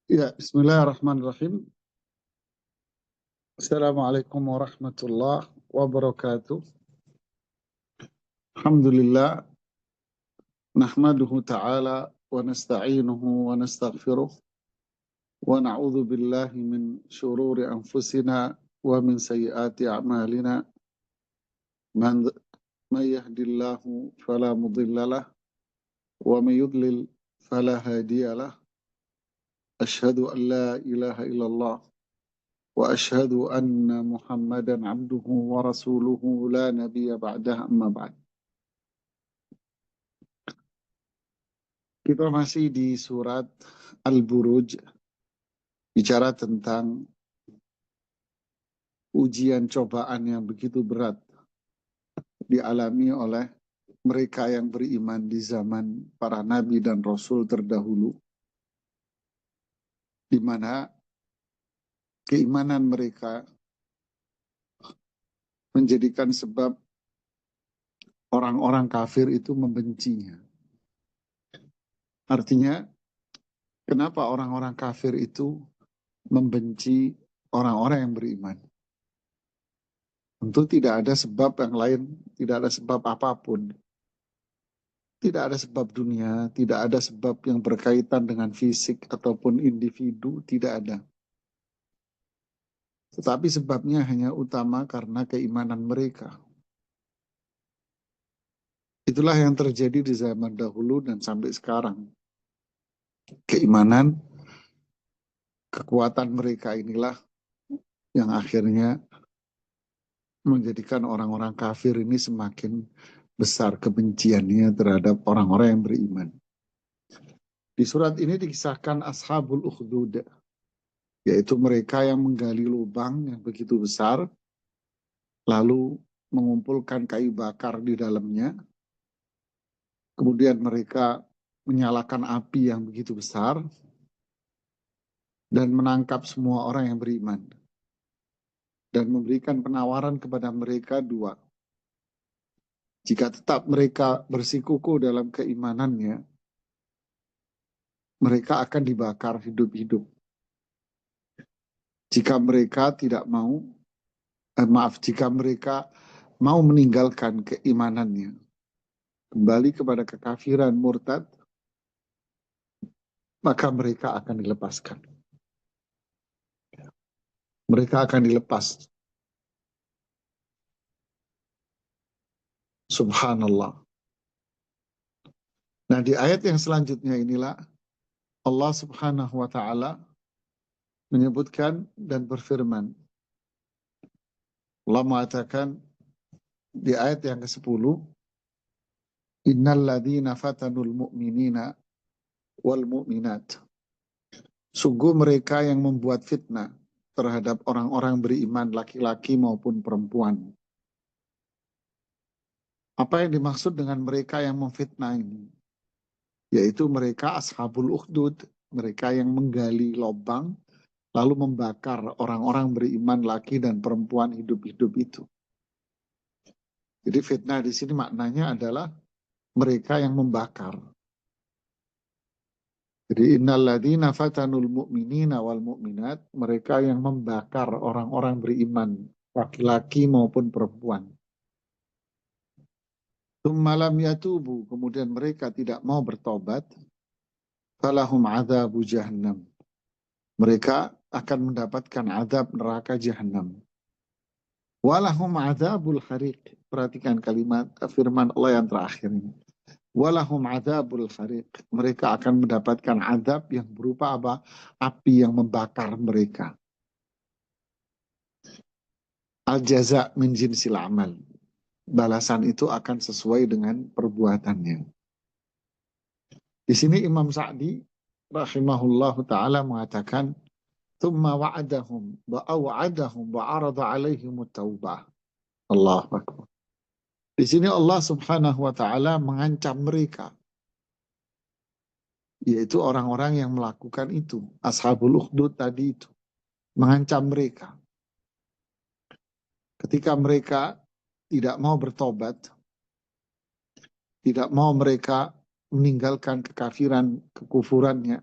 Ya, bismillahirrahmanirrahim. Assalamualaikum warahmatullahi wabarakatuh. Alhamdulillah, nahmaduhu ta'ala wa nasta'inuhu wa nastaghfiruh wa na'udzu billahi min syururi anfusina wa min sayyiati a'malina. Man may yahdillahu fala mudhillalah wa may yudlil fala hadiyalah. Asyhadu an la ilaha illallah wa asyhadu anna Muhammadan abduhu wa rasuluhu la nabiyya ba'dah amma ba'd. Kita masih di surat Al-Buruj, bicara tentang ujian cobaan yang begitu berat dialami oleh mereka yang beriman di zaman para nabi dan rasul terdahulu, di mana keimanan mereka menjadikan sebab orang-orang kafir itu membencinya. Artinya, kenapa orang-orang kafir itu membenci orang-orang yang beriman? Tentu tidak ada sebab yang lain, tidak ada sebab apapun. Tidak ada sebab dunia, tidak ada sebab yang berkaitan dengan fisik ataupun individu, tidak ada. Tetapi sebabnya hanya utama karena keimanan mereka. Itulah yang terjadi di zaman dahulu dan sampai sekarang. Keimanan, kekuatan mereka inilah yang akhirnya menjadikan orang-orang kafir ini semakin besar kebenciannya terhadap orang-orang yang beriman. Di surat ini dikisahkan Ashabul Ukhdud, yaitu mereka yang menggali lubang yang begitu besar, lalu mengumpulkan kayu bakar di dalamnya, kemudian mereka menyalakan api yang begitu besar, dan menangkap semua orang yang beriman, dan memberikan penawaran kepada mereka dua. Jika tetap mereka bersikukuh dalam keimanannya, mereka akan dibakar hidup-hidup. Jika mereka tidak mau, jika mereka mau meninggalkan keimanannya, kembali kepada kekafiran murtad, maka mereka akan dilepaskan. Mereka akan dilepas. Subhanallah. Nah, di ayat yang selanjutnya inilah Allah Subhanahu wa taala menyebutkan dan berfirman. Allah mengatakan di ayat yang ke-10, Innal ladzina fatanul mu'minina wal mu'minat. Sungguh mereka yang membuat fitnah terhadap orang-orang beriman laki-laki maupun perempuan. Apa yang dimaksud dengan mereka yang memfitnah ini? Yaitu mereka ashabul ukhdud, mereka yang menggali lubang lalu membakar orang-orang beriman laki dan perempuan hidup-hidup itu. Jadi fitnah di sini maknanya adalah mereka yang membakar. Jadi innalladzina fatanul mu'minina wal mu'minat, mereka yang membakar orang-orang beriman, laki-laki maupun perempuan. Tsumma lam yatubu, kemudian mereka tidak mau bertobat, falahum adzabu jahannam. Mereka akan mendapatkan azab neraka jahanam. Walahum adzabul hariq. Perhatikan kalimat firman Allah yang terakhir ini. Walahum adzabul hariq. Mereka akan mendapatkan azab yang berupa apa? Api yang membakar mereka. Al-jaza min jinsil amal. Balasan itu akan sesuai dengan perbuatannya. Di sini Imam Sa'di rahimahullahu taala mengatakan thumma wa'adahum wa arada alaihim at-taubah. Allahu akbar. Di sini Allah Subhanahu wa taala mengancam mereka, yaitu orang-orang yang melakukan itu, ashabul ukhdud tadi itu, mengancam mereka. Ketika mereka tidak mau bertobat, tidak mau mereka meninggalkan kekafiran, kekufurannya,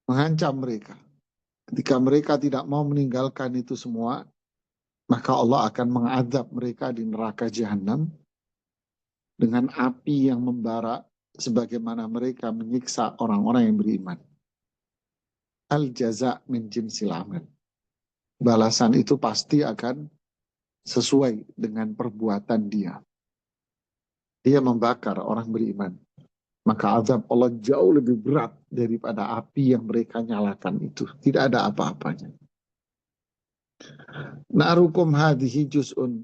mengancam mereka. Ketika mereka tidak mau meninggalkan itu semua, maka Allah akan mengadab mereka di neraka jahanam dengan api yang membara sebagaimana mereka menyiksa orang-orang yang beriman. Al-jaza min jinsil amal. Balasan itu pasti akan sesuai dengan perbuatan dia. Dia membakar orang beriman. Maka azab Allah jauh lebih berat daripada api yang mereka nyalakan itu. Tidak ada apa-apanya. Na'rukum hadihi juz'un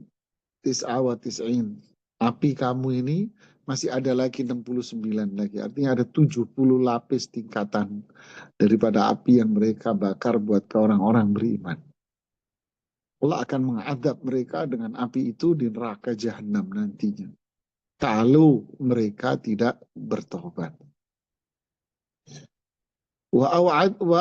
tis'a wa tis'in. Api kamu ini masih ada lagi 69 lagi. Artinya ada 70 lapis tingkatan daripada api yang mereka bakar buat ke orang-orang beriman. Allah akan mengadab mereka dengan api itu di neraka jahanam nantinya. Kalau mereka tidak bertobat. Wa'adahum.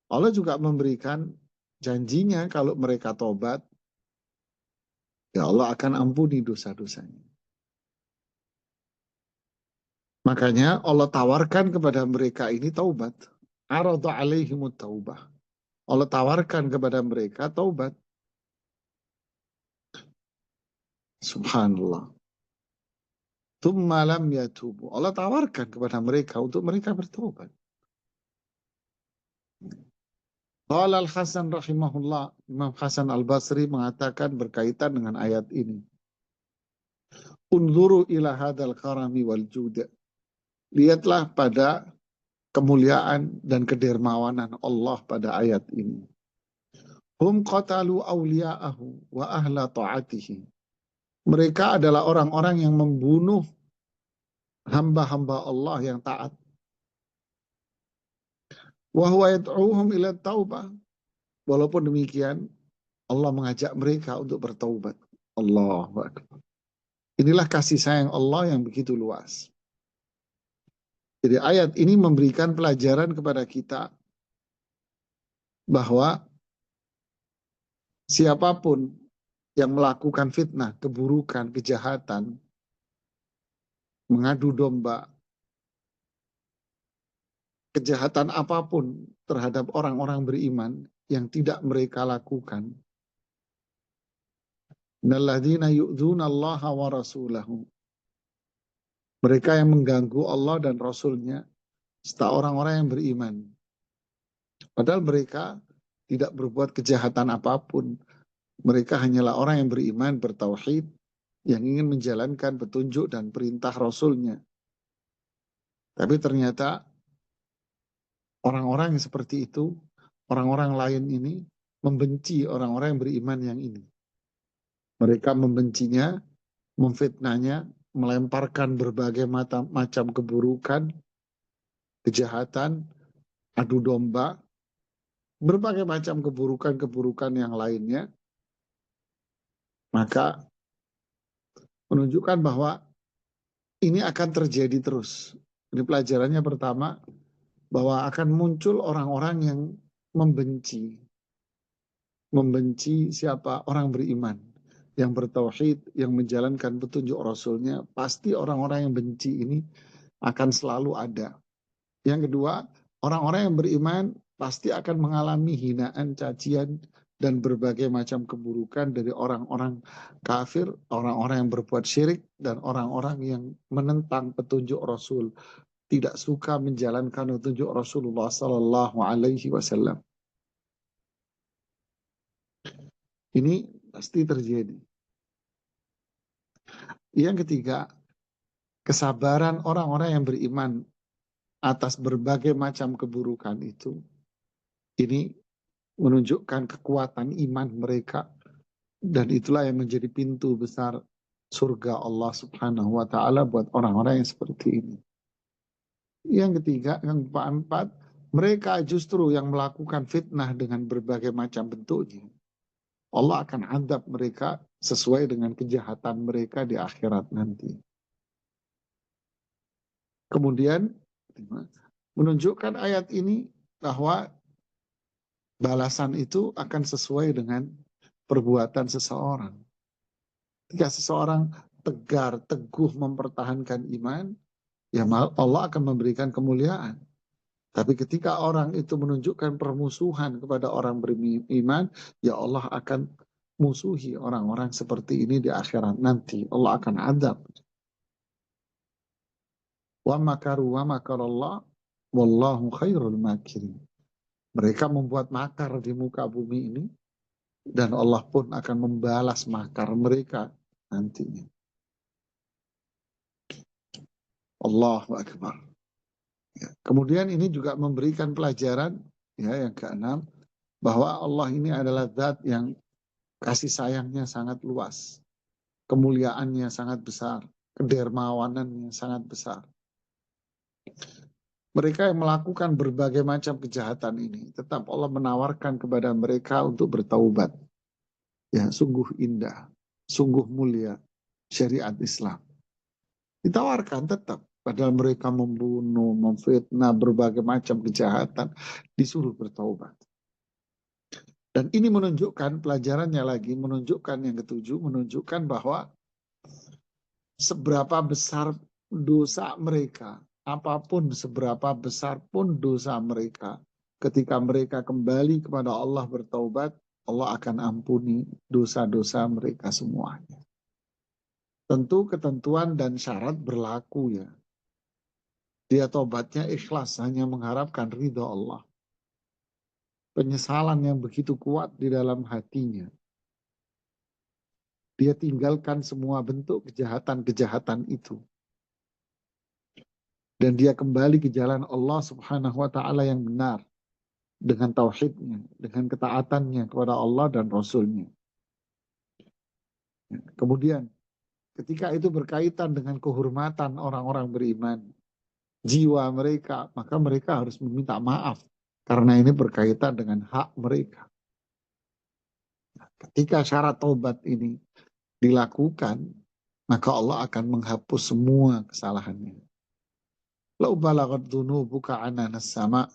Allah juga memberikan janjinya kalau mereka tobat, ya Allah akan ampuni dosa-dosanya. Makanya Allah tawarkan kepada mereka ini taubat. Aradu alaihimut taubah. Allah tawarkan kepada mereka taubat. Subhanallah. Tsumma lam yatubu. Allah tawarkan kepada mereka untuk mereka bertobat. Qala Al-Hasan rahimahullah, Imam Hasan Al-Basri mengatakan berkaitan dengan ayat ini. Unzuru ila hadal karami wal juda. Lihatlah pada kemuliaan dan kedermawanan Allah pada ayat ini. Hum qatalu awliya'ahu wa ahla ta'atihi. Mereka adalah orang-orang yang membunuh hamba-hamba Allah yang taat. Wa huwa yad'uhum ila taubah. Walaupun demikian, Allah mengajak mereka untuk bertaubat. Allahu Akbar. Inilah kasih sayang Allah yang begitu luas. Jadi ayat ini memberikan pelajaran kepada kita bahwa siapapun yang melakukan fitnah, keburukan, kejahatan, mengadu domba, kejahatan apapun terhadap orang-orang beriman yang tidak mereka lakukan. Innalladzina yu'dzuna Allaha wa rasulahu. Mereka yang mengganggu Allah dan Rasulnya serta orang-orang yang beriman. Padahal mereka tidak berbuat kejahatan apapun. Mereka hanyalah orang yang beriman, bertauhid, yang ingin menjalankan petunjuk dan perintah Rasulnya. Tapi ternyata orang-orang yang seperti itu, orang-orang lain ini membenci orang-orang yang beriman yang ini. Mereka membencinya, memfitnahnya, melemparkan berbagai macam keburukan, kejahatan, adu domba, berbagai macam keburukan-keburukan yang lainnya, maka menunjukkan bahwa ini akan terjadi terus. Ini pelajarannya pertama, bahwa akan muncul orang-orang yang membenci siapa orang beriman, yang bertauhid, yang menjalankan petunjuk Rasulnya. Pasti orang-orang yang benci ini akan selalu ada. Yang kedua, orang-orang yang beriman pasti akan mengalami hinaan, cacian, dan berbagai macam keburukan dari orang-orang kafir, orang-orang yang berbuat syirik, dan orang-orang yang menentang petunjuk Rasul, tidak suka menjalankan petunjuk Rasulullah Sallallahu Alaihi Wasallam. Ini pasti terjadi. Yang ketiga, kesabaran orang-orang yang beriman atas berbagai macam keburukan itu, ini menunjukkan kekuatan iman mereka, dan itulah yang menjadi pintu besar surga Allah Subhanahu wa Ta'ala buat orang-orang yang seperti ini. Yang ketiga, yang keempat, mereka justru yang melakukan fitnah dengan berbagai macam bentuknya. Allah akan adab mereka sesuai dengan kejahatan mereka di akhirat nanti. Kemudian menunjukkan ayat ini bahwa balasan itu akan sesuai dengan perbuatan seseorang. Jika seseorang tegar, teguh mempertahankan iman, ya Allah akan memberikan kemuliaan. Tapi ketika orang itu menunjukkan permusuhan kepada orang beriman, ya Allah akan musuhi orang-orang seperti ini di akhirat nanti. Allah akan adab. Wa makaru wa makarallah wallahu khairul makirin. Mereka membuat makar di muka bumi ini dan Allah pun akan membalas makar mereka nantinya. Allahu Akbar. Ya. Kemudian ini juga memberikan pelajaran ya yang keenam bahwa Allah ini adalah zat yang kasih sayangnya sangat luas, kemuliaannya sangat besar, kedermawanannya sangat besar. Mereka yang melakukan berbagai macam kejahatan ini, tetap Allah menawarkan kepada mereka untuk bertaubat. Ya, sungguh indah, sungguh mulia syariat Islam. Ditawarkan tetap, padahal mereka membunuh, memfitnah, berbagai macam kejahatan, disuruh bertaubat. Dan ini menunjukkan, pelajarannya lagi, menunjukkan yang ketujuh, menunjukkan bahwa seberapa besar dosa mereka, apapun seberapa besar pun dosa mereka, ketika mereka kembali kepada Allah bertaubat, Allah akan ampuni dosa-dosa mereka semuanya. Tentu ketentuan dan syarat berlaku ya. Dia tobatnya ikhlas, hanya mengharapkan ridha Allah. Penyesalan yang begitu kuat di dalam hatinya. Dia tinggalkan semua bentuk kejahatan-kejahatan itu. Dan dia kembali ke jalan Allah Subhanahu wa Ta'ala yang benar. Dengan tauhidnya, dengan ketaatannya kepada Allah dan Rasulnya. Kemudian, ketika itu berkaitan dengan kehormatan orang-orang beriman, jiwa mereka, maka mereka harus meminta maaf. Karena ini berkaitan dengan hak mereka. Ketika syarat taubat ini dilakukan, maka Allah akan menghapus semua kesalahannya. Lau balagat dhunubuka ananas sama'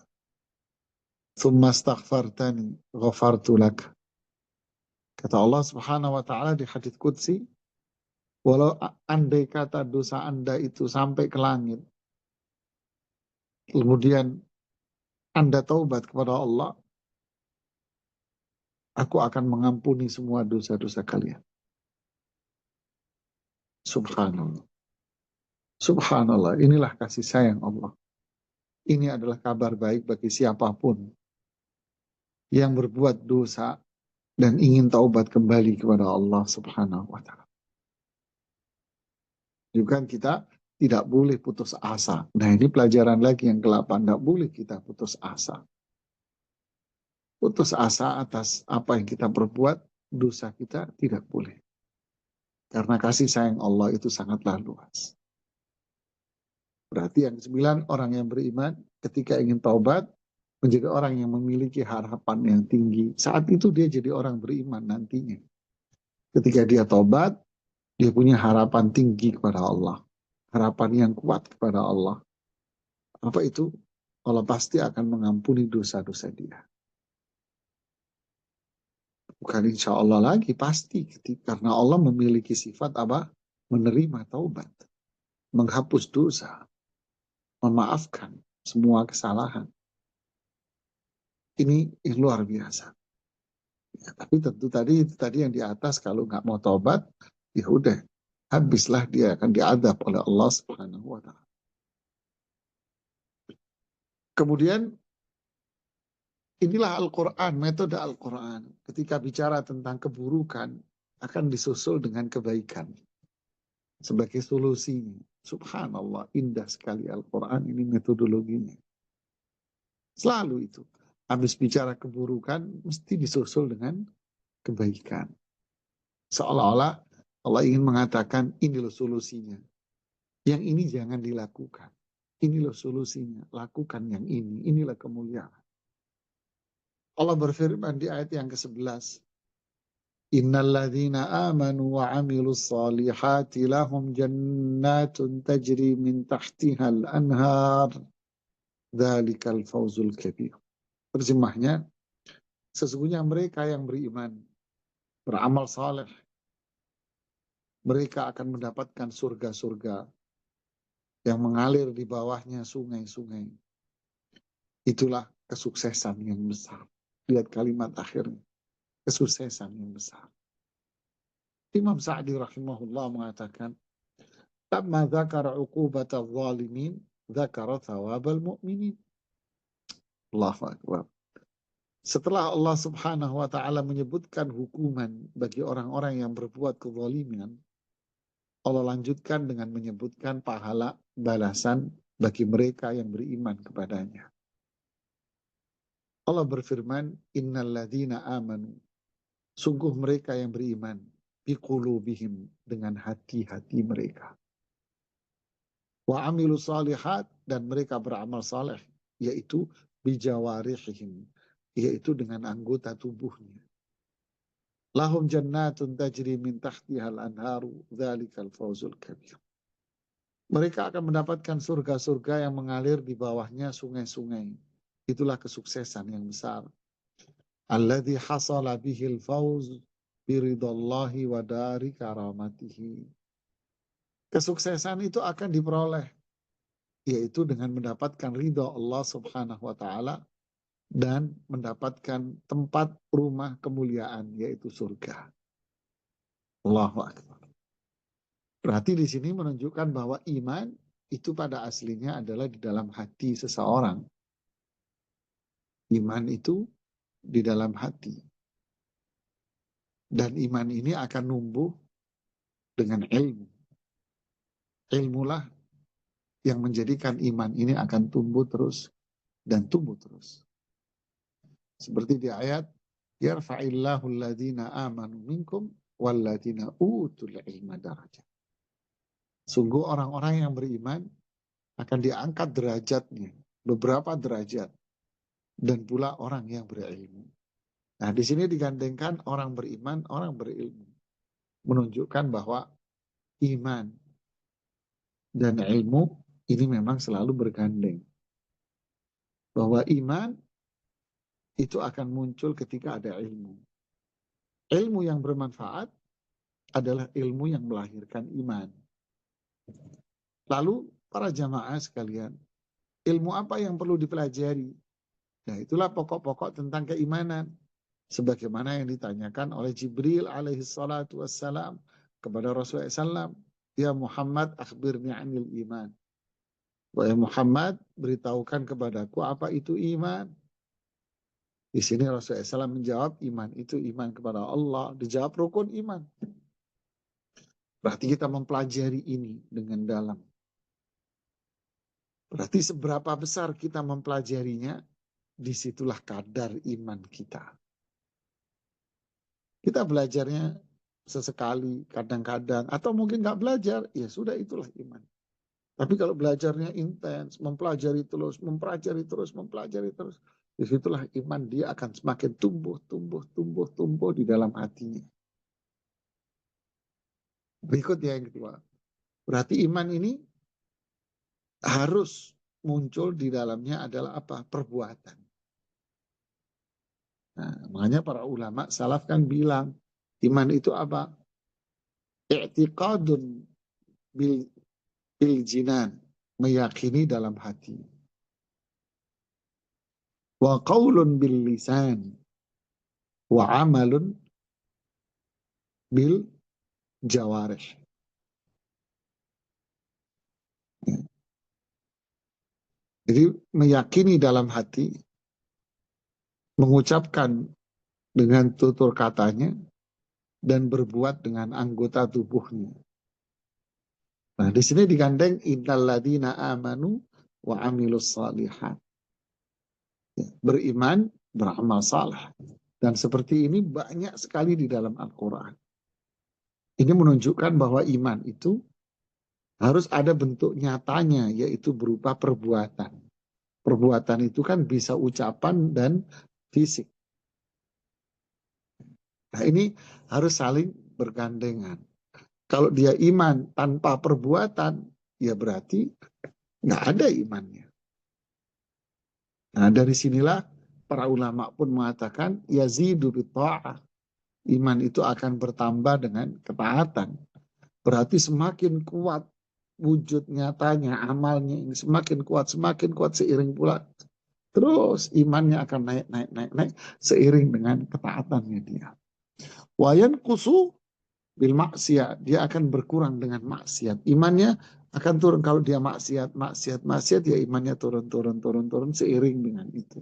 thumma astaghfartani ghafartu lak. Kata Allah Subhanahu wa Ta'ala di hadits qudsi, walau andai kata dosa Anda itu sampai ke langit, kemudian Anda taubat kepada Allah, aku akan mengampuni semua dosa-dosa kalian. Subhanallah. Subhanallah, inilah kasih sayang Allah. Ini adalah kabar baik bagi siapapun yang berbuat dosa dan ingin taubat kembali kepada Allah Subhanahu wa Ta'ala. Juga kita tidak boleh putus asa. Nah, ini pelajaran lagi yang ke-8, tidak boleh kita putus asa. Putus asa atas apa yang kita perbuat, dosa kita tidak boleh. Karena kasih sayang Allah itu sangatlah luas. Berarti yang ke-9, orang yang beriman ketika ingin taubat, menjadi orang yang memiliki harapan yang tinggi. Saat itu dia jadi orang beriman nantinya. Ketika dia taubat, dia punya harapan tinggi kepada Allah. Harapan yang kuat kepada Allah. Apa itu? Allah pasti akan mengampuni dosa-dosa dia. Bukan insya Allah lagi, pasti. Karena Allah memiliki sifat apa? Menerima taubat. Menghapus dosa. Memaafkan semua kesalahan. Ini yang luar biasa. Ya, tapi tentu tadi yang di atas, kalau nggak mau taubat, ya udah, habislah dia akan diadab oleh Allah Subhanahu wa Ta'ala. Kemudian inilah Al-Quran, metode Al-Quran. Ketika bicara tentang keburukan, akan disusul dengan kebaikan sebagai solusinya. Subhanallah, indah sekali Al-Quran, ini metodologinya. Selalu itu. Habis bicara keburukan, mesti disusul dengan kebaikan. Seolah-olah Allah ingin mengatakan, ini loh solusinya. Yang ini jangan dilakukan. Ini loh solusinya. Lakukan yang ini. Inilah kemuliaan. Allah berfirman di ayat yang ke-11. Innalladzina amanu wa amilus salihati lahum jannatun tajri min tahtihal anhar. Dzalikal fawzul kabir. Terjemahnya, sesungguhnya mereka yang beriman, beramal saleh, mereka akan mendapatkan surga-surga yang mengalir di bawahnya sungai-sungai. Itulah kesuksesan yang besar. Lihat kalimat akhirnya, kesuksesan yang besar. Imam Sa'di rahimahullah mengatakan, "Lamma dzakara 'uqubata adh-dhalimin, dzakara thawabal mu'minin." Allahu akbar. Setelah Allah Subhanahu wa taala menyebutkan hukuman bagi orang-orang yang berbuat kezaliman, Allah lanjutkan dengan menyebutkan pahala balasan bagi mereka yang beriman kepadanya. Allah berfirman, "Innal ladzina amanu." Sungguh mereka yang beriman, biqulubihim, dengan hati-hati mereka. Wa amilu salihat, dan mereka beramal saleh, yaitu bijawarihim, yaitu dengan anggota tubuhnya. Lahum jannatun tajri min tahtihal anharu, dzalikal fawzul kabir. Mereka akan mendapatkan surga-surga yang mengalir di bawahnya sungai-sungai. Itulah kesuksesan yang besar. Alladzi hasala bihil fawz biridallahi wa dari karamatihi. Kesuksesan itu akan diperoleh, yaitu dengan mendapatkan ridha Allah Subhanahu wa taala dan mendapatkan tempat rumah kemuliaan, yaitu surga. Allahu akbar. Berarti di sini menunjukkan bahwa iman itu pada aslinya adalah di dalam hati seseorang. Iman itu di dalam hati. Dan iman ini akan numbuh dengan ilmu. Ilmulah yang menjadikan iman ini akan tumbuh terus dan tumbuh terus. Seperti di ayat, yarfa'illahu alladhina amanu minkum walladhina utul ilma darajat. Sungguh orang-orang yang beriman akan diangkat derajatnya, beberapa derajat, dan pula orang yang berilmu. Nah, di sini digandengkan orang beriman, orang berilmu. Menunjukkan bahwa iman dan ilmu ini memang selalu bergandeng. Bahwa iman itu akan muncul ketika ada ilmu. Ilmu yang bermanfaat adalah ilmu yang melahirkan iman. Lalu para jamaah sekalian, ilmu apa yang perlu dipelajari? Nah, itulah pokok-pokok tentang keimanan. Sebagaimana yang ditanyakan oleh Jibril alaihi salatu wassalam kepada Rasulullah SAW. Ya Muhammad, akhbirni anil iman. Wahai Muhammad, beritahukan kepadaku apa itu iman. Di sini Rasulullah SAW menjawab, iman itu iman kepada Allah. Dijawab rukun iman. Berarti kita mempelajari ini dengan dalam. Berarti seberapa besar kita mempelajarinya, disitulah kadar iman kita. Kita belajarnya sesekali, kadang-kadang, atau mungkin nggak belajar, ya sudah, itulah iman. Tapi kalau belajarnya intens, mempelajari terus, disitulah iman dia akan semakin tumbuh di dalam hatinya. Berikut yang kedua. Berarti iman ini harus muncul di dalamnya adalah apa? Perbuatan. Nah, makanya para ulama salaf kan bilang, iman itu apa? I'tiqadun bil jinan, meyakini dalam hati. Wa qaulun bil lisan, wa amalun bil jawarih. Jadi meyakini dalam hati, mengucapkan dengan tutur katanya, dan berbuat dengan anggota tubuhnya. Nah, di sini digandeng innal ladzina amanu wa amilus shalihat. Beriman, beramal saleh. Dan seperti ini banyak sekali di dalam Al-Quran. Ini menunjukkan bahwa iman itu harus ada bentuk nyatanya, yaitu berupa perbuatan. Perbuatan itu kan bisa ucapan dan fisik. Nah, ini harus saling bergandengan. Kalau dia iman tanpa perbuatan, ya berarti nggak ada imannya. Nah, dari sinilah para ulama pun mengatakan yazidu bitta'ah. Iman itu akan bertambah dengan ketaatan. Berarti semakin kuat wujud nyatanya, amalnya ini semakin kuat seiring pula. Terus imannya akan naik seiring dengan ketaatannya dia. Wayan kusu bil maksiat, dia akan berkurang dengan maksiat. Imannya akan turun kalau dia maksiat ya imannya turun seiring dengan itu.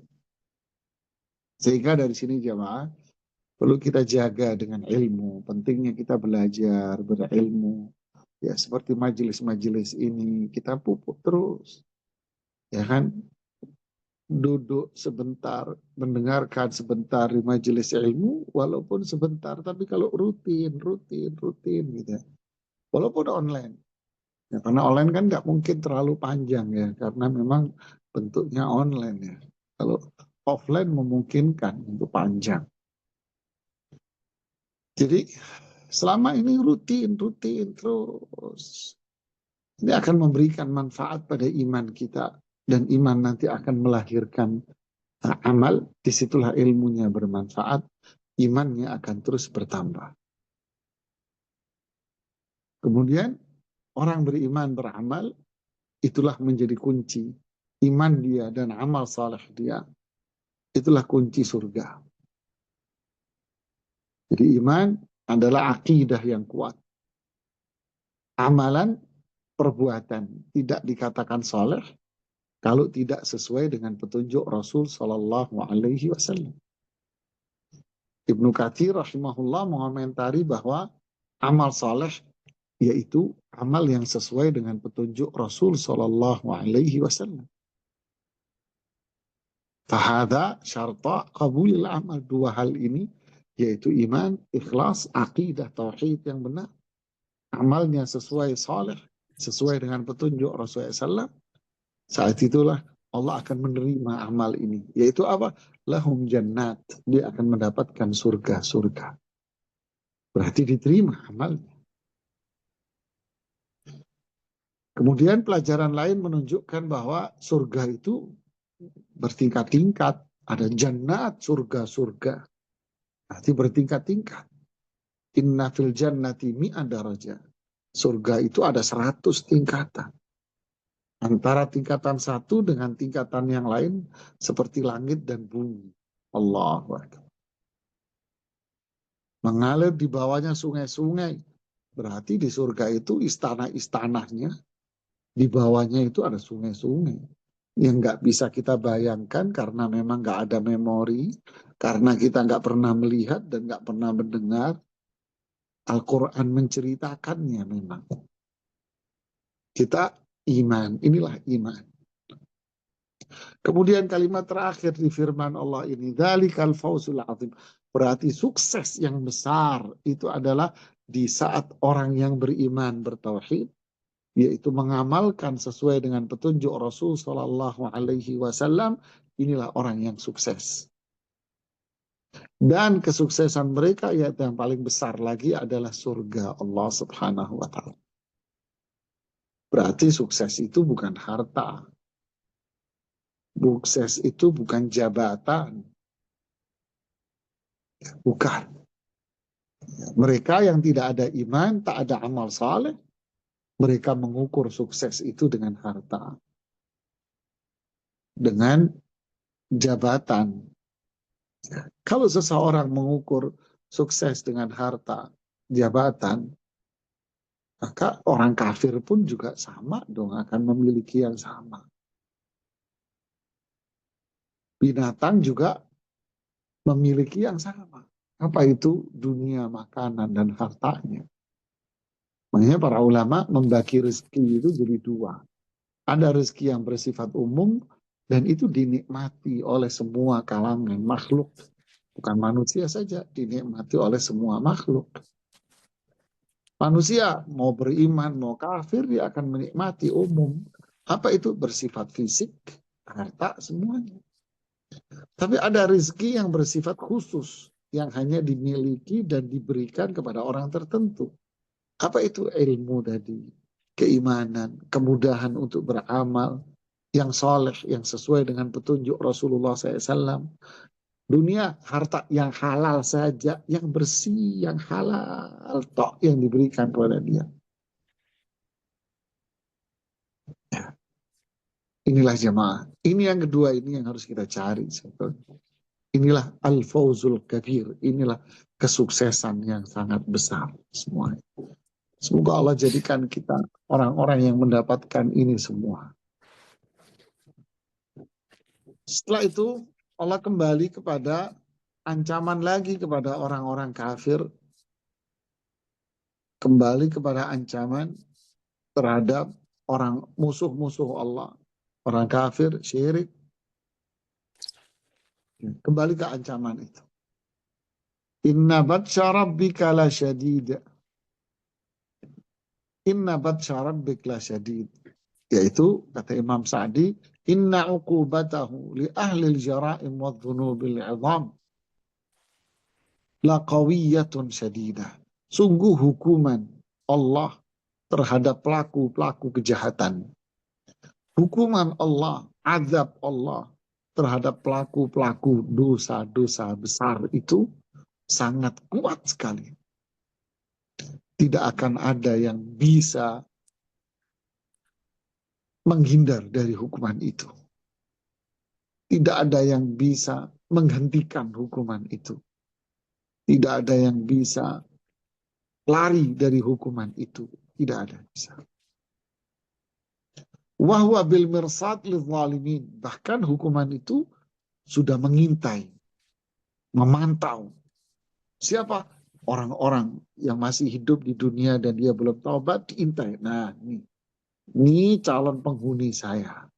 Sehingga dari sini jemaah perlu kita jaga dengan ilmu. Pentingnya kita belajar berilmu. Ya seperti majelis-majelis ini kita pupuk terus. Ya kan? Duduk sebentar, mendengarkan sebentar di majelis ilmu, walaupun sebentar, tapi kalau rutin gitu ya. Walaupun online. Ya, karena online kan nggak mungkin terlalu panjang ya, karena memang bentuknya online ya. Kalau offline memungkinkan untuk panjang. Jadi selama ini rutin terus, ini akan memberikan manfaat pada iman kita. Dan iman nanti akan melahirkan amal, disitulah ilmunya bermanfaat, imannya akan terus bertambah. Kemudian orang beriman beramal, itulah menjadi kunci. Iman dia dan amal saleh dia, itulah kunci surga. Jadi iman adalah akidah yang kuat. Amalan, perbuatan tidak dikatakan saleh kalau tidak sesuai dengan petunjuk Rasul Sallallahu Alaihi Wasallam. Ibnu Katsir rahimahullah mengomentari bahwa amal saleh yaitu amal yang sesuai dengan petunjuk Rasul Sallallahu Alaihi Wasallam. Fahada syarta qabulil amal. Dua hal ini yaitu iman, ikhlas, akidah, tauhid yang benar. Amalnya sesuai saleh, sesuai dengan petunjuk Rasulullah SAW. Saat itulah Allah akan menerima amal ini. Yaitu apa? Lahum jannat. Dia akan mendapatkan surga-surga. Berarti diterima amalnya. Kemudian pelajaran lain menunjukkan bahwa surga itu bertingkat-tingkat. Ada jannat, surga-surga. Berarti bertingkat-tingkat. Inna fil jannati mi'ad darajah. Surga itu ada 100 tingkatan. Antara tingkatan satu dengan tingkatan yang lain seperti langit dan bumi. Allahu Akbar. Mengalir di bawahnya sungai-sungai. Berarti di surga itu istana-istananya. Di bawahnya itu ada sungai-sungai. Yang nggak bisa kita bayangkan karena memang nggak ada memori. Karena kita nggak pernah melihat dan nggak pernah mendengar. Al-Quran menceritakannya memang. Kita iman. Inilah iman. Kemudian kalimat terakhir di firman Allah ini, dzalikal fawzul azim. Berarti sukses yang besar itu adalah di saat orang yang beriman bertauhid, yaitu mengamalkan sesuai dengan petunjuk Rasul Shallallahu Alaihi Wasallam. Inilah orang yang sukses. Dan kesuksesan mereka yaitu yang paling besar lagi adalah surga Allah Subhanahu Wa Taala. Berarti sukses itu bukan harta. Sukses itu bukan jabatan. Bukan. Mereka yang tidak ada iman, tak ada amal saleh, mereka mengukur sukses itu dengan harta. Dengan jabatan. Kalau seseorang mengukur sukses dengan harta, jabatan, maka orang kafir pun juga sama dong, akan memiliki yang sama. Binatang juga memiliki yang sama. Apa itu? Dunia, makanan, dan hartanya. Makanya para ulama membagi rezeki itu jadi dua. Ada rezeki yang bersifat umum, dan itu dinikmati oleh semua kalangan makhluk. Bukan manusia saja, dinikmati oleh semua makhluk. Manusia mau beriman, mau kafir, dia akan menikmati umum. Apa itu? Bersifat fisik, harta, semuanya. Tapi ada rezeki yang bersifat khusus, yang hanya dimiliki dan diberikan kepada orang tertentu. Apa itu? Ilmu tadi, keimanan, kemudahan untuk beramal, yang soleh, yang sesuai dengan petunjuk Rasulullah SAW. Dunia, harta yang halal saja, yang bersih, yang halal, tok yang diberikan kepada dia. Inilah jamaah. Ini yang kedua, ini yang harus kita cari. Inilah al-fawzul kabir. Inilah kesuksesan yang sangat besar semuanya. Semoga Allah jadikan kita orang-orang yang mendapatkan ini semua. Setelah itu Allah kembali kepada ancaman lagi kepada orang-orang kafir. Kembali kepada ancaman terhadap orang musuh-musuh Allah. Orang kafir, syirik. Kembali ke ancaman itu. Inna batsha rabbika la syadid. Inna batsha rabbika la syadid. Yaitu, kata Imam Sa'di, inna uqubatahu li ahli al-jara'im wa dhunubil izam la qawiyatun syadidah. Sungguh hukuman Allah terhadap pelaku-pelaku kejahatan. Hukuman Allah, azab Allah terhadap pelaku-pelaku dosa-dosa besar itu sangat kuat sekali. Tidak akan ada yang bisa menghindar dari hukuman itu. Tidak ada yang bisa menghentikan hukuman itu. Tidak ada yang bisa lari dari hukuman itu. Tidak ada yang bisa. Wahwa bil mirsad lil zalimin. Bahkan hukuman itu sudah mengintai, memantau. Siapa? Orang-orang yang masih hidup di dunia dan dia belum taubat, diintai. Nah, ini calon penghuni saya.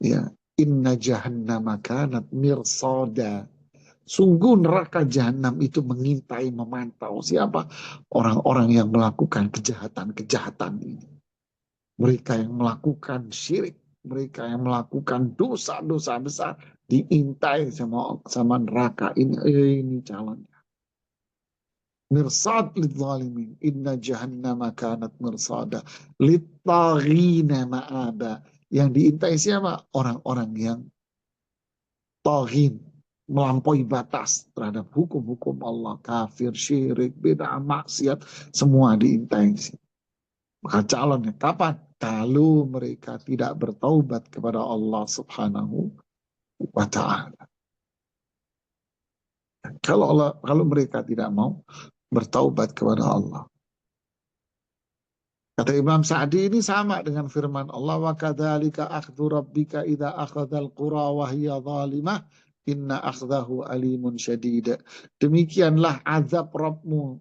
Ya, inna jahannama kanat mirsada. Sungguh neraka jahanam itu mengintai, memantau. Siapa? Orang-orang yang melakukan kejahatan-kejahatan ini. Mereka yang melakukan syirik, mereka yang melakukan dosa-dosa besar, diintai sama neraka ini. Ini calonnya. Mirsad lidzalimin. Inna jahannama kanat mirsada. Littaghina ma'aba. Yang diintai siapa? Orang-orang yang taghin, melampaui batas terhadap hukum-hukum Allah. Kafir, syirik, bid'ah, maksiat, semua diintai. Maka calonnya kapan? Kalau mereka tidak bertaubat kepada Allah Subhanahu wa ta'ala. Kalau mereka tidak mau bertaubat kepada Allah. Kata Imam Sa'di, ini sama dengan firman Allah, wa kadzalika akhdhu rabbika idza akhadzal qura wa hiya zalimah inna akhdahu alimun syadid. Demikianlah azab Rabbmu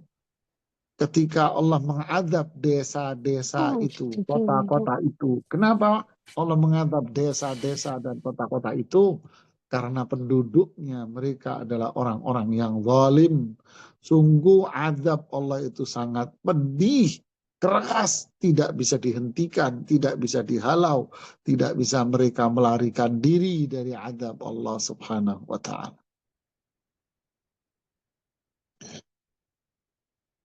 ketika Allah mengadab desa-desa itu, kota-kota itu. Kenapa Allah mengadab desa-desa dan kota-kota itu? Karena penduduknya mereka adalah orang-orang yang zalim. Sungguh azab Allah itu sangat pedih, keras, tidak bisa dihentikan, tidak bisa dihalau, tidak bisa mereka melarikan diri dari azab Allah Subhanahu wa ta'ala.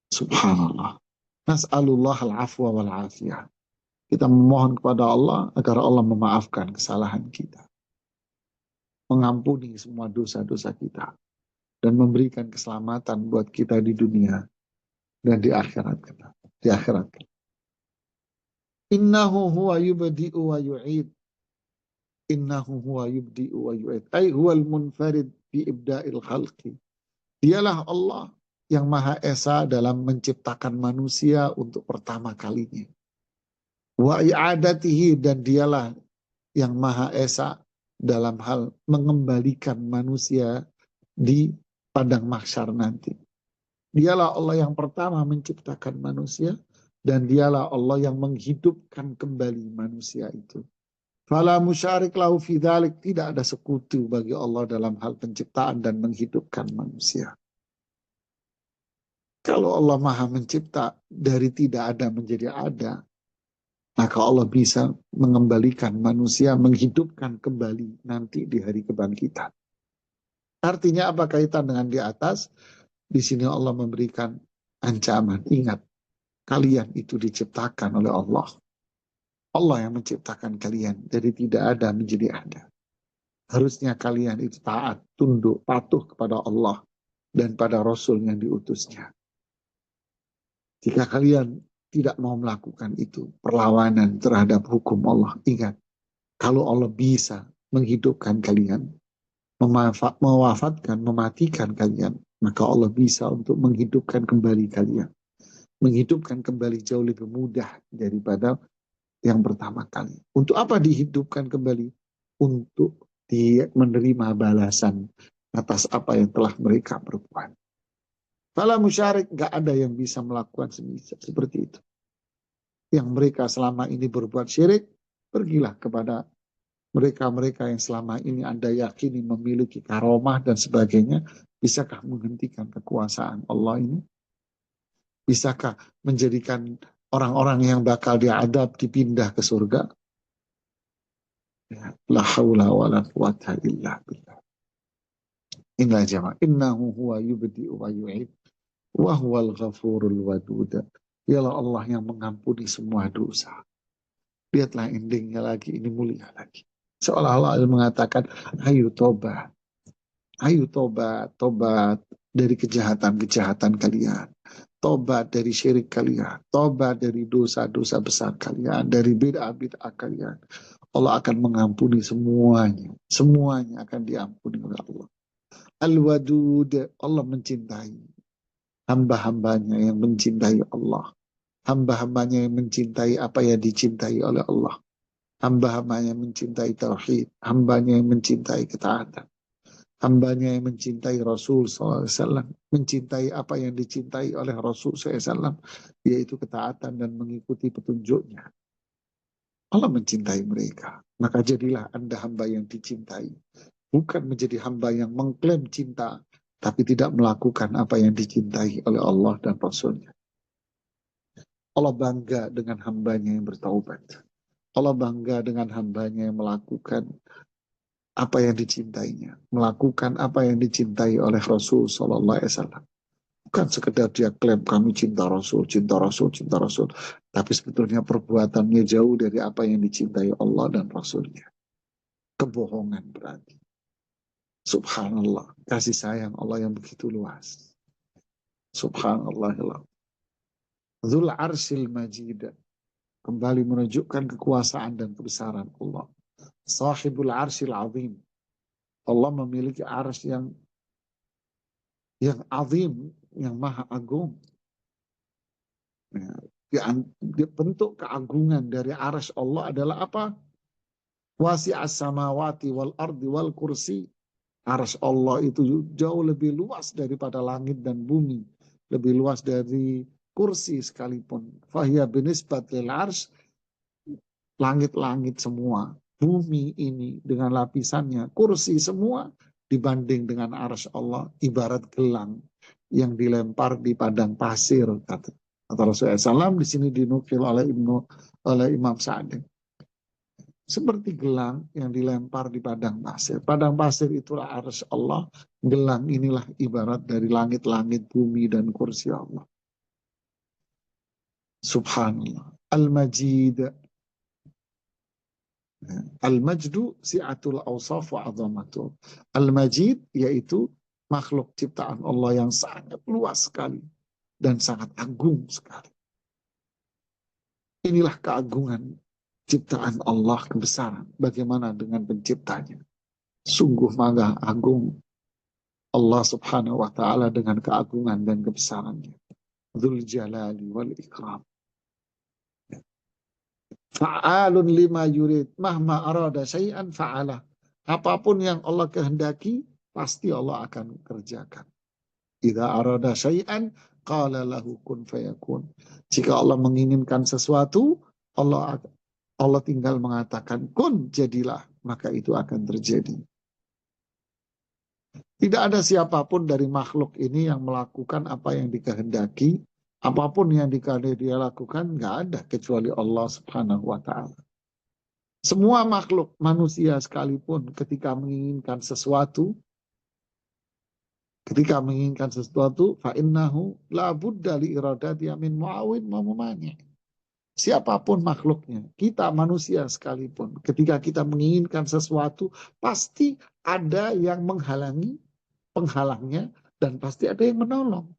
Subhanallah. Nas'alullah al-afwa wal-afiyah. Kita memohon kepada Allah agar Allah memaafkan kesalahan kita. Mengampuni semua dosa-dosa kita. Dan memberikan keselamatan buat kita di dunia dan di akhirat kita. Di akhirat kita. Innahu huwa yubdi'u wa yu'id. Innahu huwa yubdi'u wa yu'id. Ay huwal munfarid bi ibda'il khalqi. Dialah Allah yang Maha Esa dalam menciptakan manusia untuk pertama kalinya. Wa i'adatihi, dan dialah yang Maha Esa dalam hal mengembalikan manusia di padang mahsyar nanti. Dialah Allah yang pertama menciptakan manusia dan dialah Allah yang menghidupkan kembali manusia itu. Fala musyarik lahu fi dzalik, tidak ada sekutu bagi Allah dalam hal penciptaan dan menghidupkan manusia. Kalau Allah Maha mencipta dari tidak ada menjadi ada, maka Allah bisa mengembalikan manusia, menghidupkan kembali nanti di hari kebangkitan. Artinya apa kaitan dengan di atas? Di sini Allah memberikan ancaman. Ingat, kalian itu diciptakan oleh Allah. Allah yang menciptakan kalian dari tidak ada menjadi ada. Harusnya kalian itu taat, tunduk, patuh kepada Allah dan pada Rasul yang diutusnya. Jika kalian tidak mau melakukan itu, perlawanan terhadap hukum Allah, ingat, Kalau Allah bisa menghidupkan kalian, mewafatkan, mematikan kalian, maka Allah bisa untuk menghidupkan kembali kalian. Menghidupkan kembali jauh lebih mudah daripada yang pertama kali. Untuk apa dihidupkan kembali? Untuk menerima balasan atas apa yang telah mereka perbuat. Fala musyrik, gak ada yang bisa melakukan seperti itu. Yang mereka selama ini berbuat syirik, pergilah kepada mereka-mereka yang selama ini Anda yakini memiliki karomah dan sebagainya. Bisakah menghentikan kekuasaan Allah ini? Bisakah menjadikan orang-orang yang bakal diadab dipindah ke surga? Ya, la haula wa la quwata illa billah. Inna jama'a innahu huwa yubdi'u wa yu'id wa huwal ghafurul wadud. Dialah Allah yang mengampuni semua dosa. Lihatlah endingnya lagi, ini mulia lagi. Seolah-olah Allah mengatakan, ayo tobat. Ayo tobat, tobat dari kejahatan-kejahatan kalian. Tobat dari syirik kalian. Tobat dari dosa-dosa besar kalian. Dari bid'ah-bid'ah kalian. Allah akan mengampuni semuanya. Semuanya akan diampuni oleh Allah. Al-Wadud, Allah mencintai hamba-hambanya yang mencintai Allah. Hamba-hambanya yang mencintai apa yang dicintai oleh Allah. Hamba-hambanya yang mencintai tauhid. Hambanya yang mencintai ketaatan. Hambanya yang mencintai Rasul SAW. Mencintai apa yang dicintai oleh Rasul SAW. Yaitu ketaatan dan mengikuti petunjuknya. Allah mencintai mereka. Maka jadilah Anda hamba yang dicintai. Bukan menjadi hamba yang mengklaim cinta, tapi tidak melakukan apa yang dicintai oleh Allah dan Rasulnya. Allah bangga dengan hambanya yang bertaubat. Allah bangga dengan hambanya yang melakukan apa yang dicintainya. Melakukan apa yang dicintai oleh Rasul SAW. Bukan sekedar dia klaim kami cinta Rasul, cinta Rasul, cinta Rasul. Tapi sebetulnya perbuatannya jauh dari apa yang dicintai Allah dan Rasulnya. Kebohongan berarti. Subhanallah, kasih sayang Allah yang begitu luas. Subhanallah. Dzul arsil majid, kembali menunjukkan kekuasaan dan kebesaran Allah. Sahibul arsil azim, Allah memiliki ars yang azim, yang maha agung. Bentuk keagungan dari ars Allah adalah apa? Wasi'as samawati wal ardi wal kursi. Ars Allah itu jauh lebih luas daripada langit dan bumi. Lebih luas dari kursi sekalipun. Fahya binisbatil ars, langit-langit semua. Bumi ini dengan lapisannya, kursi semua dibanding dengan ars Allah. Ibarat gelang yang dilempar di padang pasir. Kata Rasulullah SAW, di sini dinukil oleh Imam Sa'di. Seperti gelang yang dilempar di padang pasir. Padang pasir itulah arsy Allah. Gelang inilah ibarat dari langit-langit, bumi, dan kursi Allah. Subhanallah. Al-Majid. Al-Majdu si'atul awsaf wa azamatul. Al-Majid yaitu makhluk ciptaan Allah yang sangat luas sekali. Dan sangat agung sekali. Inilah keagungan ciptaan Allah, kebesaran. Bagaimana dengan penciptanya? Sungguh maha agung Allah subhanahu wa ta'ala dengan keagungan dan kebesarannya. Dzul jalali wal ikram. Fa'alun lima yurid. Mahma arada syai'an fa'ala. Apapun yang Allah kehendaki, pasti Allah akan kerjakan. Idza arada syai'an, qala lahu kun fayakun. Jika Allah menginginkan sesuatu, Allah tinggal mengatakan kun, jadilah, maka itu akan terjadi. Tidak ada siapapun dari makhluk ini yang melakukan apa yang dikehendaki. Apapun yang dikehendaki dia lakukan, nggak ada kecuali Allah subhanahu wa ta'ala. Semua makhluk manusia sekalipun ketika menginginkan sesuatu, fa'innahu la budda li iradati min mu'awin mamumani. Siapapun makhluknya, kita manusia sekalipun, ketika kita menginginkan sesuatu, pasti ada yang menghalangi, penghalangnya, dan pasti ada yang menolong.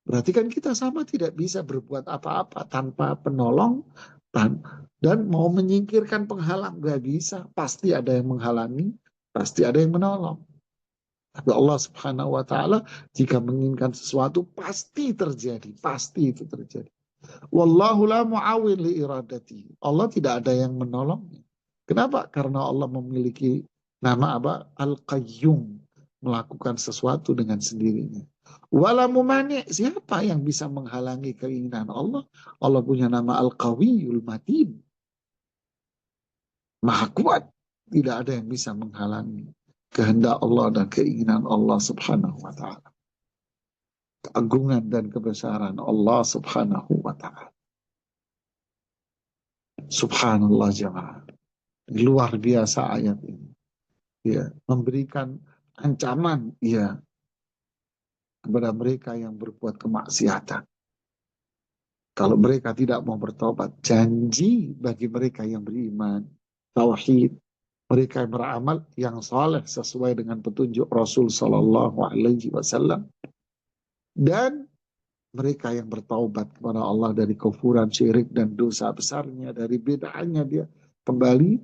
Berarti kan kita sama tidak bisa berbuat apa-apa tanpa penolong Dan mau menyingkirkan penghalang nggak bisa, pasti ada yang menghalangi, pasti ada yang menolong. Tapi Allah Subhanahu wa taala jika menginginkan sesuatu pasti terjadi, pasti itu terjadi. Wallahu la muawin li iradati. Allah tidak ada yang menolongnya. Kenapa? Karena Allah memiliki nama apa? Al-Qayyum, melakukan sesuatu dengan sendirinya. Wala mumani, siapa yang bisa menghalangi keinginan Allah? Allah punya nama Al-Qawiyul Matin, Maha kuat. Tidak ada yang bisa menghalangi kehendak Allah dan keinginan Allah Subhanahu wa taala. Keagungan dan kebesaran Allah Subhanahu wa taala. Subhanallah jemaah. Luar biasa ayat ini. Ya, memberikan ancaman ya kepada mereka yang berbuat kemaksiatan. Kalau mereka tidak mau bertobat, janji bagi mereka yang beriman, tauhid, mereka yang beramal yang saleh sesuai dengan petunjuk Rasul Sallallahu Alaihi Wasallam, dan mereka yang bertaubat kepada Allah dari kufuran, syirik dan dosa besarnya, dari bid'ahnya dia kembali,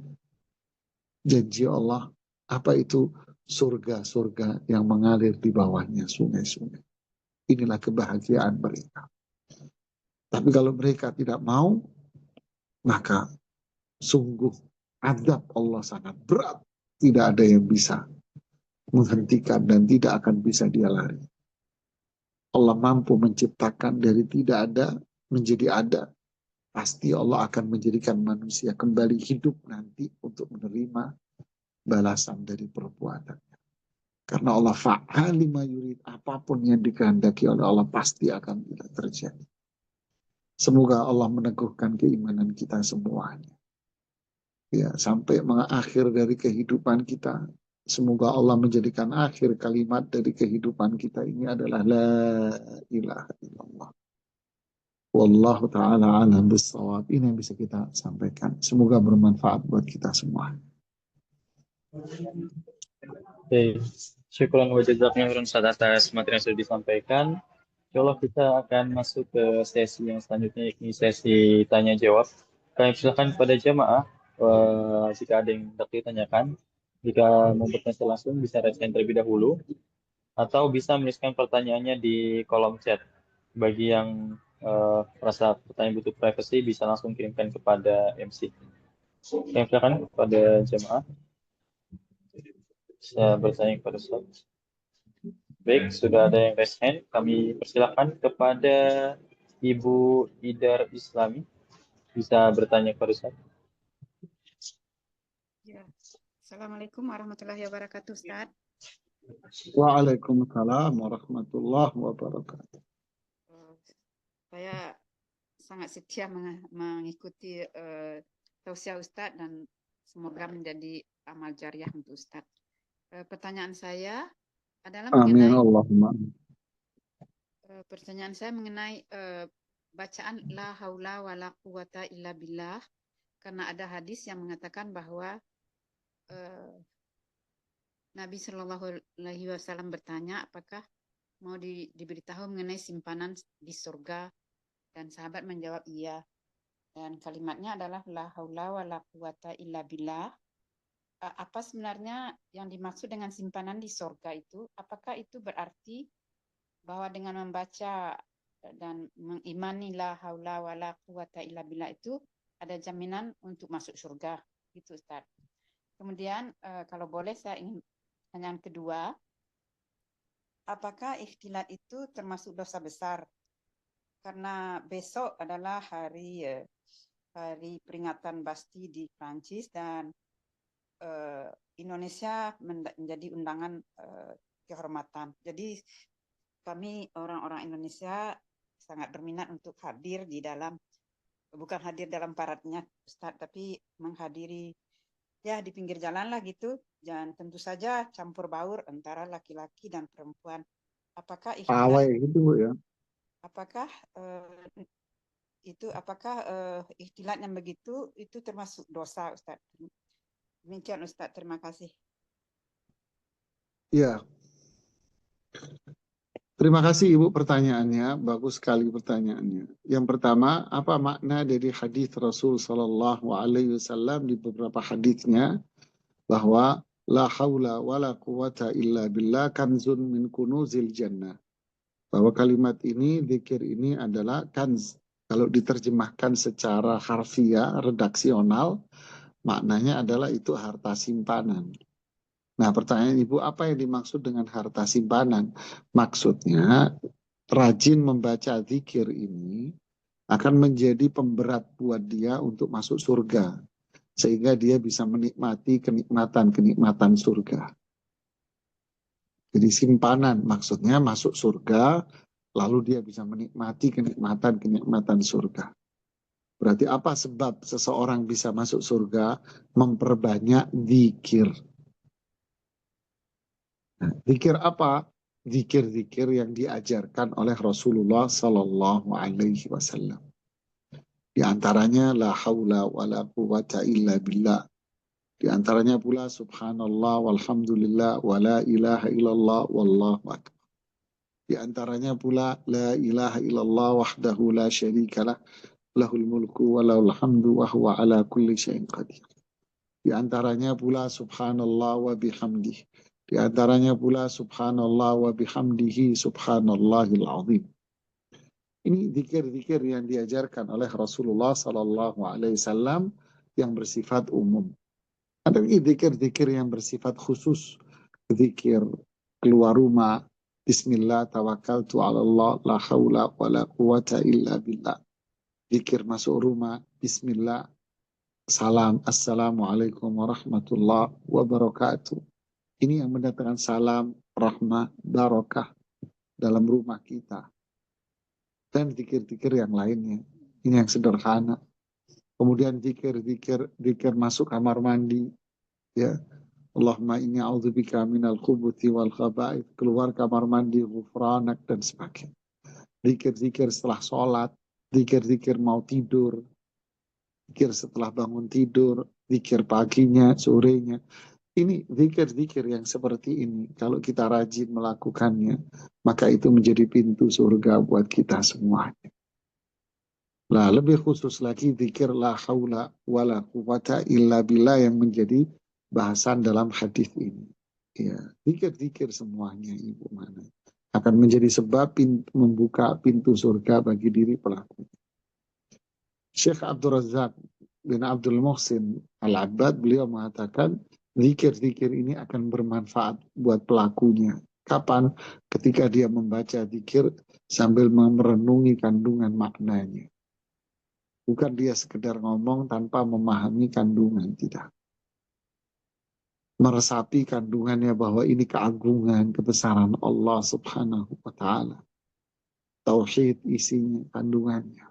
janji Allah apa itu? Surga-surga yang mengalir di bawahnya sungai-sungai. Inilah kebahagiaan mereka. Tapi kalau mereka tidak mau, maka sungguh azab Allah sangat berat. Tidak ada yang bisa menghentikan dan tidak akan bisa dia lari. Allah mampu menciptakan dari tidak ada menjadi ada. Pasti Allah akan menjadikan manusia kembali hidup nanti untuk menerima balasan dari perbuatan. Karena Allah fa'al lima yurid, apapun yang dikehendaki oleh Allah pasti akan tidak terjadi. Semoga Allah meneguhkan keimanan kita semuanya. Ya, sampai mengakhir dari kehidupan kita. Semoga Allah menjadikan akhir kalimat dari kehidupan kita ini adalah la ilaha illallah. Wallahu ta'ala alam bissawab. Ini yang bisa kita sampaikan. Semoga bermanfaat buat kita semua. Oke, syukuran wa jazakumullah khairan Ustaz atas materi yang sudah disampaikan. Insyaallah kita akan masuk ke sesi yang selanjutnya, yakni sesi tanya jawab. Kami silakan kepada jamaah jika ada yang hendak ditanyakan, jika mau bertanya langsung bisa raise hand terlebih dahulu atau bisa menuliskan pertanyaannya di kolom chat. Bagi yang merasa pertanyaan butuh privacy bisa langsung kirimkan kepada MC. Kami silakan kepada jamaah bisa bertanya kepada Ustaz. Baik, sudah ada yang raise hand. Kami persilakan kepada Ibu Idar Islami. Bisa bertanya kepada Ustaz. Ya. Assalamualaikum warahmatullahi wabarakatuh, Ustaz. Waalaikumsalam warahmatullahi wabarakatuh. Saya sangat setia mengikuti tausiah Ustaz dan semoga menjadi amal jariah untuk Ustaz. Pertanyaan saya adalah Amin mengenai Allahumma. Bacaan la haula wala quwata illa billah, karena ada hadis yang mengatakan bahwa Nabi Shallallahu Alaihi Wasallam bertanya apakah mau diberitahu mengenai simpanan di surga, dan sahabat menjawab iya, dan kalimatnya adalah la haula wala quwata illa billah. Apa sebenarnya yang dimaksud dengan simpanan di surga itu? Apakah itu berarti bahwa dengan membaca dan mengimani la haula wala quwata illa billah itu ada jaminan untuk masuk surga, gitu Ustaz. Kemudian kalau boleh saya ingin pertanyaan kedua, apakah ikhtilat itu termasuk dosa besar? Karena besok adalah hari peringatan Basti di Prancis, dan Indonesia menjadi undangan kehormatan. Jadi kami orang-orang Indonesia sangat berminat untuk hadir di dalam, bukan hadir dalam paradnya Ustaz, tapi menghadiri ya di pinggir jalan lah gitu. Dan tentu saja campur baur antara laki-laki dan perempuan. Apakah ikhtilat itu ya. Apakah ikhtilat yang begitu itu termasuk dosa, Ustaz? Demikian Ustaz, terima kasih. Ya. Terima kasih Ibu pertanyaannya, bagus sekali pertanyaannya. Yang pertama, apa makna dari hadis Rasul Shallallahu Alaihi Wasallam di beberapa hadisnya bahwa la haula wala quwata illa billah kanzun min kunuzil jannah. Bahwa kalimat ini, zikir ini adalah kanz. Kalau diterjemahkan secara harfiah, redaksional, maknanya adalah itu harta simpanan. Nah, pertanyaan Ibu, apa yang dimaksud dengan harta simpanan? Maksudnya, rajin membaca zikir ini akan menjadi pemberat buat dia untuk masuk surga. Sehingga dia bisa menikmati kenikmatan-kenikmatan surga. Jadi simpanan, maksudnya masuk surga, lalu dia bisa menikmati kenikmatan-kenikmatan surga. Berarti apa sebab seseorang bisa masuk surga? Memperbanyak zikir. Nah, zikir apa? Zikir-zikir yang diajarkan oleh Rasulullah Sallallahu Alaihi Wasallam. Di antaranya la haula wa la quwata illa billah. Di antaranya pula subhanallah walhamdulillah wa la ilaha illallah wallahu akbar. Di antaranya pula la ilaha illallah wahdahu la syarikalah lahul mulku wa lahul hamdu wa huwa ala kulli syai'in qadir. Di antaranya pula subhanallah wa bihamdih. Di antaranya pula subhanallah wa bihamdihi subhanallahil azim. Ini zikir-zikir yang diajarkan oleh Rasulullah Sallallahu Alaihi Wasallam yang bersifat umum. Ada zikir-zikir yang bersifat khusus. Zikir keluar rumah, Bismillah tawakkaltu ala Allah la haula wa la quwata illa billah. Zikir masuk rumah, Bismillah, salam, assalamualaikum warahmatullahi wabarakatuh. Ini yang mendatangkan salam, rahmah, barakah dalam rumah kita. Dan zikir-zikir yang lainnya. Ini yang sederhana. Kemudian zikir masuk kamar mandi. Ya. Allahumma inni a'udzubika minal khubuthi wal khaba'ith. Keluar kamar mandi, ghufranak, dan sebagainya. Zikir-zikir setelah sholat. Zikir-zikir mau tidur. Zikir setelah bangun tidur. Zikir paginya, sorenya. Ini zikir-zikir yang seperti ini, kalau kita rajin melakukannya, maka itu menjadi pintu surga buat kita semuanya. Nah, lebih khusus lagi zikir la haula wala quwata illa billah yang menjadi bahasan dalam hadis ini. Ya, zikir-zikir semuanya Ibu mana akan menjadi sebab membuka pintu surga bagi diri pelaku. Syekh Abdul Razak bin Abdul Muhsin Al-Abbad, beliau mengatakan zikir-zikir ini akan bermanfaat buat pelakunya. Kapan? Ketika dia membaca zikir sambil merenungi kandungan maknanya. Bukan dia sekedar ngomong tanpa memahami kandungan, tidak. Meresapi kandungannya bahwa ini keagungan, kebesaran Allah Subhanahu wa Ta'ala. Tauhid isinya, kandungannya.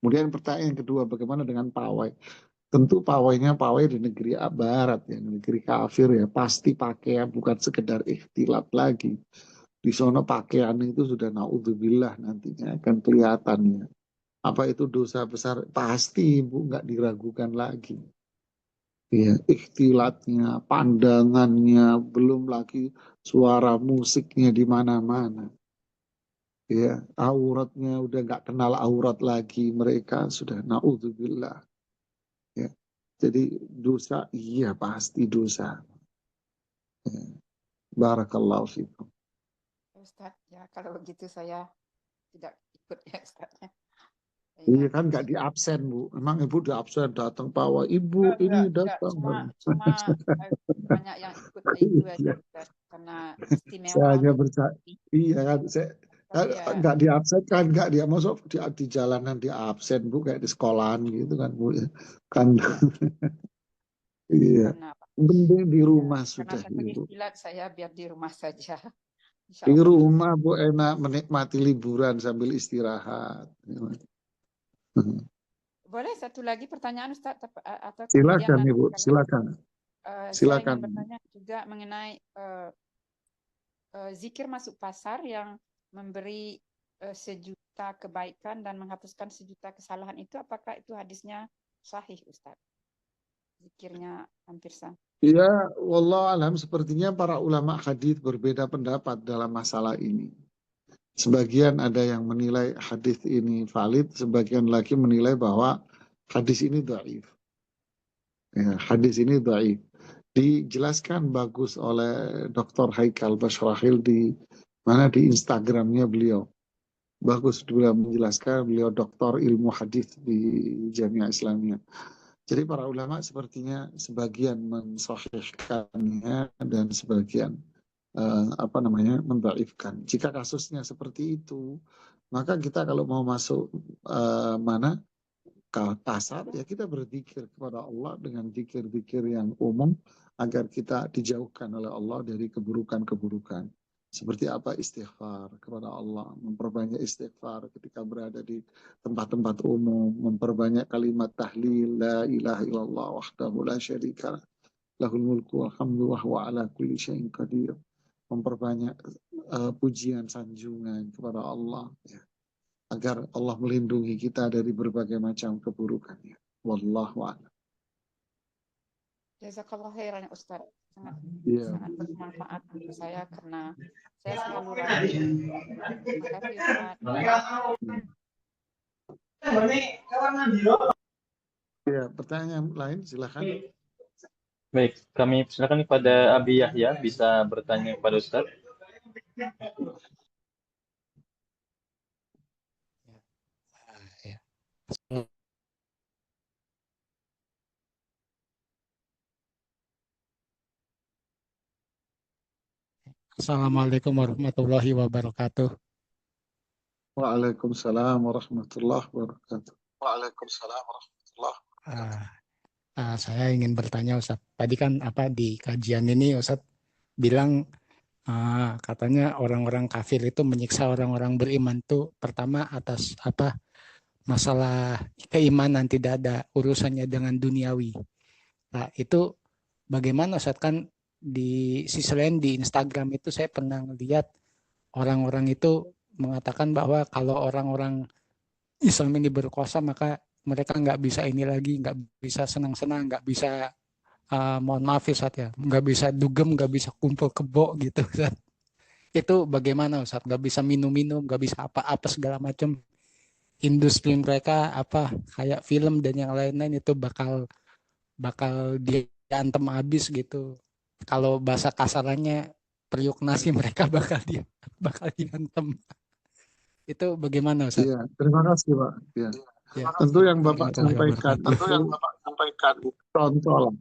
Kemudian pertanyaan kedua, bagaimana dengan pawai? Tentu pawainya pawai di negeri barat, ya, negeri kafir ya, pasti pakaian bukan sekedar ikhtilat lagi. Di sana pakaian itu sudah naudzubillah nantinya akan kelihatannya. Apa itu dosa besar? Pasti Ibu nggak diragukan lagi. Ya, ikhtilatnya, pandangannya, belum lagi suara musiknya di mana-mana. Ya, auratnya udah nggak kenal aurat lagi, mereka sudah naudzubillah. Ya. Jadi dosa, iya pasti dosa. Ya. Barakallahu fikum. Ustaz, ya kalau begitu saya tidak ikut ya Ustaznya. Iya Saya kan nggak di absen Bu. Emang Ibu di absen datang bawa Ibu ini enggak, datang. cuma banyak yang ikut itu aja Iya. Ustaz, karena Saya istimewa hanya untuk percaya. Iya kan, saya tapi ya nggak di absen kan, nggak dia masuk di jalanan di absen Bu, kayak di sekolahan gitu kan Bu. Kan iya. karena Mending di ya, rumah karena sudah takut Ibu. istilah saya biar di rumah saja. Insya Di Allah. rumah Bu enak menikmati liburan sambil istirahat. Boleh satu lagi pertanyaan Ustaz atau kemudian Silakan nanti Ibu, kalau silakan. saya Silakan. ingin bertanya juga mengenai zikir masuk pasar yang memberi sejuta kebaikan dan menghapuskan sejuta kesalahan itu, apakah itu hadisnya sahih Ustaz? zikirnya hampir sama. Ya, wallahu alam, sepertinya para ulama hadis berbeda pendapat dalam masalah ini. Sebagian ada yang menilai hadis ini valid, sebagian lagi menilai bahwa hadis ini dhaif. Ya, hadis ini dhaif. Dijelaskan bagus oleh Dr. Haikal Bashrahil di mana di Instagramnya beliau. Bagus beliau menjelaskan, beliau doktor ilmu hadis di Jamiah Islamiyah. Jadi para ulama sepertinya sebagian mensahihkannya dan sebagian mendhaifkan. Jika kasusnya seperti itu, maka kita kalau mau masuk mana ke pasar, ya kita berzikir kepada Allah dengan zikir-zikir yang umum agar kita dijauhkan oleh Allah dari keburukan-keburukan. Seperti apa istighfar kepada Allah, memperbanyak istighfar ketika berada di tempat-tempat umum, memperbanyak kalimat tahlil, la ilaha illallah wahdahu la syarika lahul mulku walhamdu wa huwa ala kulli syai'in qadir. Memperbanyak pujian sanjungan kepada Allah, ya, agar Allah melindungi kita dari berbagai macam keburukannya. Wallahu a'lam. Jazakallah khairan ya Ustaz. Sangat Iya. sangat bermanfaat untuk saya karena saya selalu ragu. Terima kasih Ustaz. Ya, pertanyaan lain silakan. Baik, kami silakan kepada Abi Yahya bisa bertanya kepada Ustaz. Assalamualaikum warahmatullahi wabarakatuh. Waalaikumsalam warahmatullahi wabarakatuh. Waalaikumsalam warahmatullahi wabarakatuh. Saya ingin bertanya Ustaz. Tadi kan di kajian ini Ustaz bilang katanya orang-orang kafir itu menyiksa orang-orang beriman tuh pertama atas masalah keimanan, tidak ada urusannya dengan duniawi. Nah, itu bagaimana Ustaz? Kan di sisi lain di Instagram itu saya pernah lihat orang-orang itu mengatakan bahwa kalau orang-orang Islam ini berkuasa maka mereka nggak bisa ini lagi, nggak bisa senang-senang, nggak bisa mohon maaf ya Ustaz ya, nggak bisa dugem, nggak bisa kumpul kebo gitu Ustaz. Itu bagaimana Ustaz? Nggak bisa minum-minum, nggak bisa apa-apa segala macam. Industri mereka kayak film dan yang lain-lain itu bakal diantem habis gitu. Kalau bahasa kasarannya periuk nasi mereka bakal diantem. Itu bagaimana Ustaz? Iya, terima kasih Pak. Ya. Ya. Tentu yang Bapak sampaikan itu contoh lah.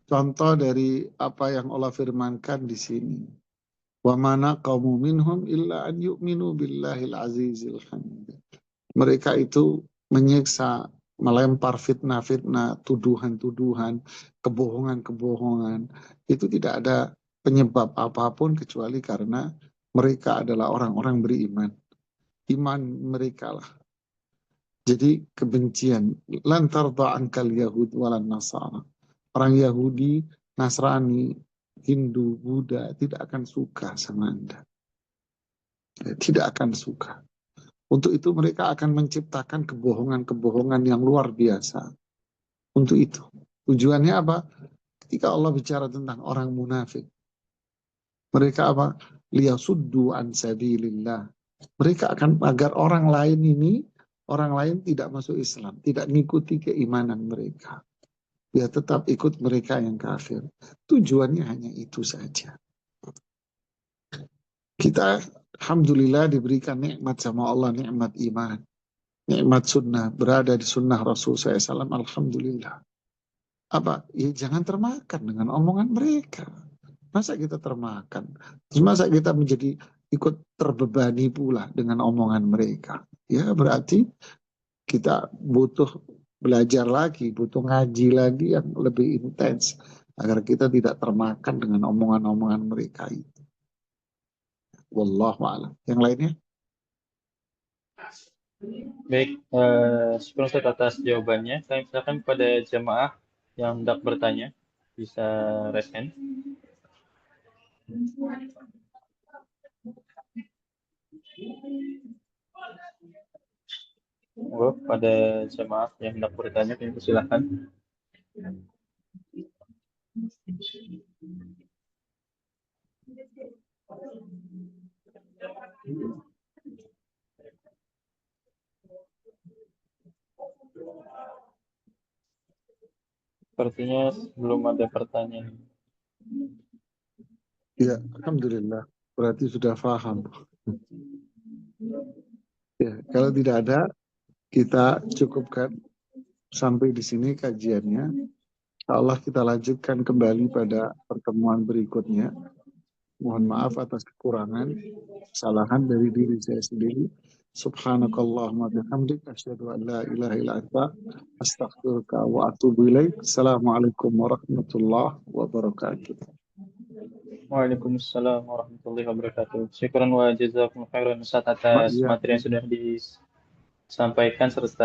Contoh dari apa yang Allah firmankan di sini. Wa mana qaumu minhum illa an yu'minu billahil azizil hamid. Mereka itu menyiksa, melempar fitnah-fitnah, tuduhan-tuduhan, kebohongan-kebohongan. Itu tidak ada penyebab apapun kecuali karena mereka adalah orang-orang beriman. Iman mereka lah. Jadi kebencian. Lan tarda ankal Yahud walan Nasara. Orang Yahudi, Nasrani, Hindu, Buddha tidak akan suka sama Anda. Tidak akan suka. Untuk itu mereka akan menciptakan kebohongan-kebohongan yang luar biasa. Untuk itu. Tujuannya apa? Ketika Allah bicara tentang orang munafik. Mereka apa? Liyasuddu an sabilillah. Mereka akan agar orang lain tidak masuk Islam, tidak mengikuti keimanan mereka. Dia tetap ikut mereka yang kafir. Tujuannya hanya itu saja. Kita alhamdulillah diberikan nikmat sama Allah, nikmat iman, nikmat sunnah, berada di sunnah Rasul SAW, alhamdulillah. Ya jangan termakan dengan omongan mereka. Masa kita termakan? Terus masa kita menjadi ikut terbebani pula dengan omongan mereka? Ya berarti kita butuh belajar lagi, butuh ngaji lagi yang lebih intens agar kita tidak termakan dengan omongan-omongan mereka itu. Wallahu a'lam. Yang lainnya? Baik, syukur Ustaz atas jawabannya. Saya silakan kepada jemaah yang hendak bertanya bisa raise hand. Pada jemaah yang hendak bertanya, silakan. Sepertinya belum ada pertanyaan. Ya, alhamdulillah. Berarti sudah paham. Ya, kalau tidak ada, kita cukupkan sampai di sini kajiannya. Allah kita lanjutkan kembali pada pertemuan berikutnya. Mohon maaf atas kekurangan, kesalahan dari diri saya sendiri. Subhanakallahumma bihamdik asyhadu an la ilaha illa anta astaghfiruka wa atubu ilaik. Assalamualaikum warahmatullahi wabarakatuh. Waalaikumsalam warahmatullahi wabarakatuh. Syukran wa jazakumullah khairan Ustaz atas Iya. materi yang sudah disampaikan serta